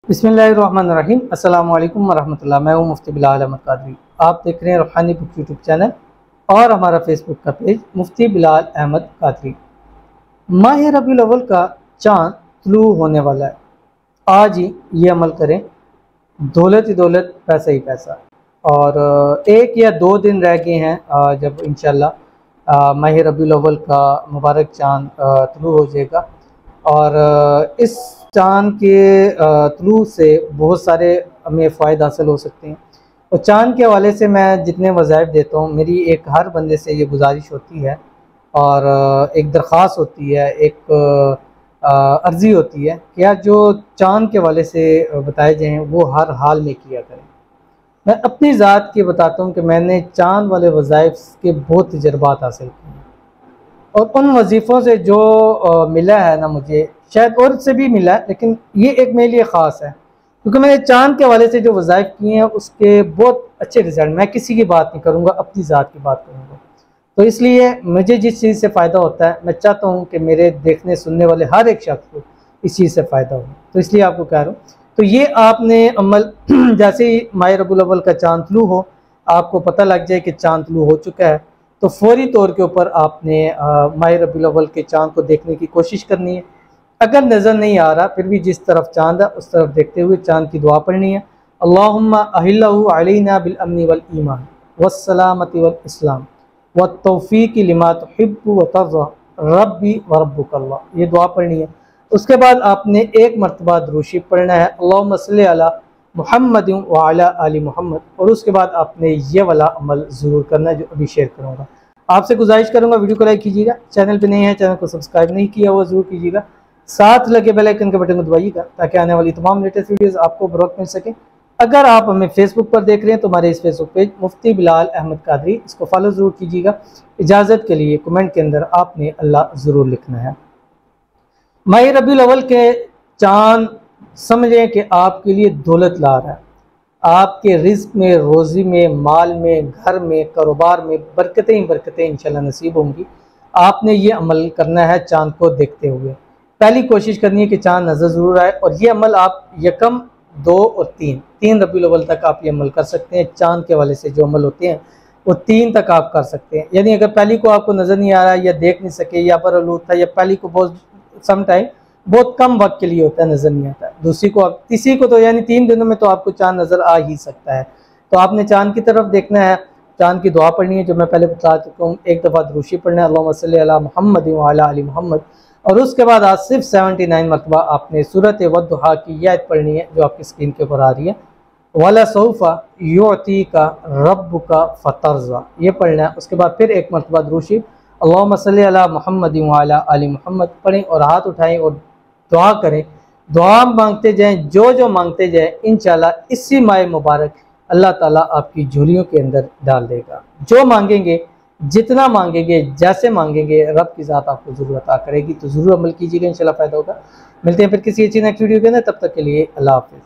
बिस्मिल्लाहिर्रहमानिर्रहीम। अस्सलामु अलैकुम वरहमतुल्लाह। मैं हूँ मुफ्ती बिलाल अहमद कादरी। आप देख रहे हैं रूहानी बुक यूट्यूब चैनल और हमारा फेसबुक का पेज मुफ्ती बिलाल अहमद कादरी। माह रबीउल अव्वल का चाँद तुलू होने वाला है। आज ही ये अमल करें, दौलत ही दौलत, पैसा ही पैसा। और एक या दो दिन रह गए हैं जब इंशाअल्लाह माह रबीउल अव्वल का मुबारक चाँद तुलू हो जाएगा। और इस चाँद के थ्रू से बहुत सारे हमें फ़ायदे हासिल हो सकते हैं। और चाँद के हवाले से मैं जितने वज़ाइफ देता हूँ, मेरी एक हर बंदे से ये गुजारिश होती है और एक दरख्वास्त होती है, एक अर्ज़ी होती है कि यार जो चाँद के हवाले से बताए जाएँ वो हर हाल में किया करें। मैं अपनी ज़ात की बताता हूँ कि मैंने चाँद वाले वज़ाइफ के बहुत तजर्बात हासिल किए हैं और उन वजीफ़ों से जो मिला है ना, मुझे शायद और से भी मिला है, लेकिन ये एक मेरे लिए ख़ास है क्योंकि मैंने चाँद के हवाले से जो वज़ाइफ किए हैं उसके बहुत अच्छे रिज़ल्ट। मैं किसी की बात नहीं करूँगा, अपनी ज़ात की बात करूँगा। तो इसलिए मुझे जिस चीज़ से फ़ायदा होता है, मैं चाहता हूँ कि मेरे देखने सुनने वाले हर एक शख्स को इस चीज़ से फ़ायदा हो। तो इसलिए आपको कह रहा हूँ, तो ये आपने अमल जैसे ही माह रबीउल अव्वल का चाँद तुलू हो, आपको पता लग जाए कि चाँद तुलू हो चुका है, तो फौरी तौर के ऊपर आपने माह रबीउल अव्वल के चाँद को देखने की कोशिश करनी है। अगर नज़र नहीं आ रहा फिर भी जिस तरफ चाँद है उस तरफ देखते हुए चाँद की दुआ पढ़नी है। अल्लाहुम्मा अहिल्लहु अलैना बिल अम्नि वल ईमान वस्सलामति वल इस्लाम वत्तौफीक़ि लिमा तुहिब्बु व तर्ज़ा रब्बी व रब्बुकल्लाह, ये दुआ पढ़नी है। उसके बाद आपने एक मरतबा दुरूद पढ़ना है, अल्लाहुम्मा सल्लि अला मुहम्मद व अला आलि मुहम्मद। और उसके बाद आपने ये वाला अमल ज़रूर करना है जो अभी शेयर करूँगा। आपसे गुजारिश करूँगा वीडियो को लाइक कीजिएगा, चैनल पे नहीं है चैनल को सब्सक्राइब नहीं किया हुआ ज़रूर कीजिएगा, साथ लगे बेल आइकन के बटन को दबाइएगा ताकि आने वाली तमाम लेटेस्ट वीडियोस आपको बर वक्त मिल सके। अगर आप हमें फेसबुक पर देख रहे हैं तो हमारे इस फेसबुक पेज मुफ्ती बिलाल अहमद कादरी, इसको फॉलो ज़रूर कीजिएगा। इजाज़त के लिए कमेंट के अंदर आपने अल्लाह ज़रूर लिखना है। माह रबीउल अव्वल के चाँद समझें कि आपके लिए दौलत ला रहा है, आपके रिज़्क़ में, रोज़ी में, माल में, घर में, कारोबार में बरकतें ही बरकतें इंशाल्लाह नसीब होंगी। आपने ये अमल करना है चाँद को देखते हुए। पहली कोशिश करनी है कि चाँद नज़र ज़रूर आए और ये अमल आप यकम, 2 और 3 रबीउल अव्वल तक आप ये अमल कर सकते हैं। चाँद के हवाले से जो अमल होते हैं वो 3 तक आप कर सकते हैं। यानी अगर पहली को आपको नज़र नहीं आ रहा या देख नहीं सके या बरआलूद था या पहली को बहुत सम टाइम बहुत कम वक्त के लिए होता है, नज़र नहीं आता, दूसरी को आप तीसरी को तो यानी 3 दिनों में तो आपको चाँद नज़र आ ही सकता है। तो आपने चाँद की तरफ देखना है, चाँद की दुआ पढ़नी है जो मैं पहले बता चुका हूँ। एक दफ़ा दुरूद पढ़ना है, अल्लाहुम्मा सल्लि अला मुहम्मद व अला आलि मुहम्मद। और उसके बाद आज सिर्फ 79 मरतबा आपने सूरत वद्दुहा की यह आयत पढ़नी है जो आपकी स्क्रीन के ऊपर आ रही है, वला सौफा युअतीका रब्बुका फतर्ज़ा, ये पढ़ना है। उसके बाद फिर एक मरतबा दुरूद अल्लाहुम्मा सल्लि अला मुहम्मद व अला आलि मुहम्मद पढ़ें और हाथ उठाएं और दुआ करें। दुआ मांगते जाएं, जो जो मांगते जाएं, इंशाल्लाह इसी माह मुबारक अल्लाह ताला आपकी झोलियों के अंदर डाल देगा। जो मांगेंगे, जितना मांगेंगे, जैसे मांगेंगे, रब की ज़ात आपको ज़रूर अता करेगी। तो ज़रूर अमल कीजिएगा, इंशाल्लाह फ़ायदा होगा। मिलते हैं फिर किसी अच्छी नेक्स्ट वीडियो के अंदर, तब तक के लिए अल्लाह हाफ़िज़।